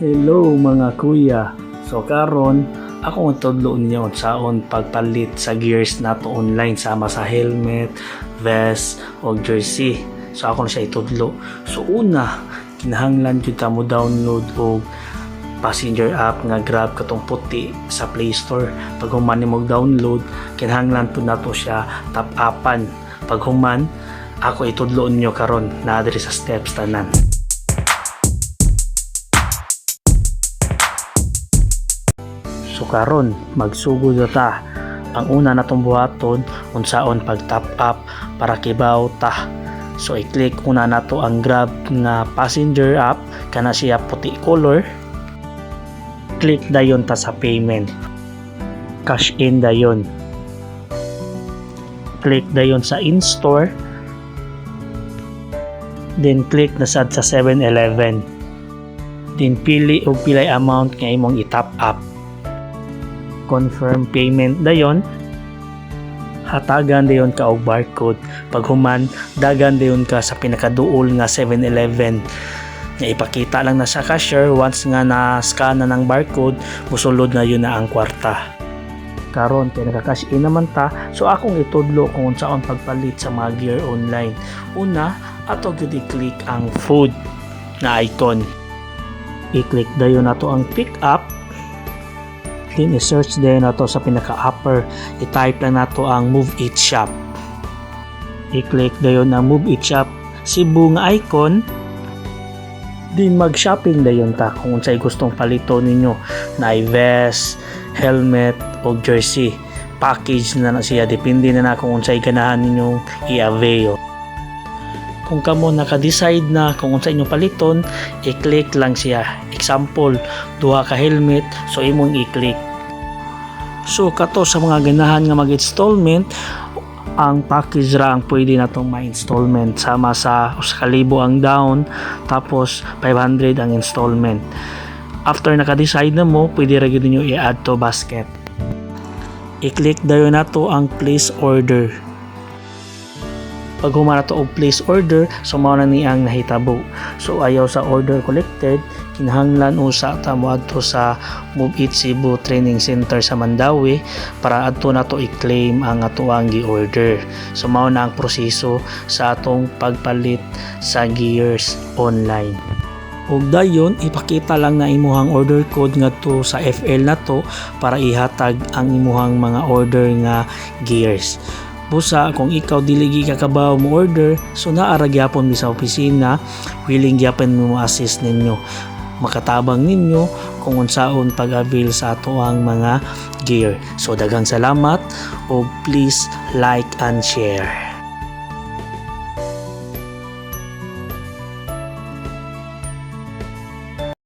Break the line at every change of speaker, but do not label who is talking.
Hello mga kuya. So karon ako ang tudlo ninyo saon pagpalit sa gears nato online sama sa helmet, vest o jersey. So ako na siya itudlo. So una, kinahanglan jud ta mo download og passenger app nga Grab katong puti sa Play Store. Pag human mo download, kinahanglan pud nato siya tap-upan. Pag human, ako itudlo ninyo karon na diri sa steps tanan. So karon magsugod ta. Ang una natong buhaton unsaon pag top up para kibaw ta. So i-click una nato ang Grab nga passenger app kana siya puti color. Click dayon ta sa payment. Cash in dayon. Click dayon sa in-store. Then click na sad sa 7-Eleven. Then pili og pilay amount nga imong i-top up. Confirm payment dayon. Hatagan dayon ka og barcode. Pag human, dagan dayon ka sa pinakaduol nga 7-Eleven. Nga ipakita lang na sa cashier once nga na-scan na ng barcode, musulod na yun na ang kwarta. Karon kay naka-cash in naman ta, so akong itudlo kung unsaon pagpalit sa mga gear online. Una, ato gyud i-click ang food na icon. I-click dayon nato ang pick up. Then i-search din nato sa pinaka-upper, i-type lang nato ang Move It Shop. I-click dayon ang Move It Shop Cebu nga icon. Then mag-shopping dayon ta kung unsay gustong palito ninyo na vest, helmet o jersey. Package na siya, depende na kung unsay ganahan ninyong i-avail. Kung kamo naka-decide na kung unsa inyong paliton, i-click lang siya. Example, duha ka helmet, so imong i-click. So kato sa mga ganahan nga mag-installment, ang package ra ang pwede natong ma-installment sama sa 1,000 ang down, tapos 500 ang installment. After naka-decide na mo, pwede ra gyud niyo i-add to basket. I-click dayon nato ang place order. Pag humana to og place order, so mao na ni ang nahitabo. So ayaw sa order collected, kinahanglan usa ta mo adto sa Move It Cebu Training Center sa Mandawi para adto nato i-claim ang atuang gi-order. So mao na ang proseso sa atong pagpalit sa gears online. Og dayon ipakita lang na imuhang order code ngadto sa FL nato para ihatag ang imuhang mga order nga gears. Busa kung ikaw dili kakabaw mo order, so naara gyapon mi sa opisina, willing gyapon mo assist ninyo. Makatabang ninyo kung unsaon pag-avail sa ato ang mga gear. So daghang salamat, o please like and share.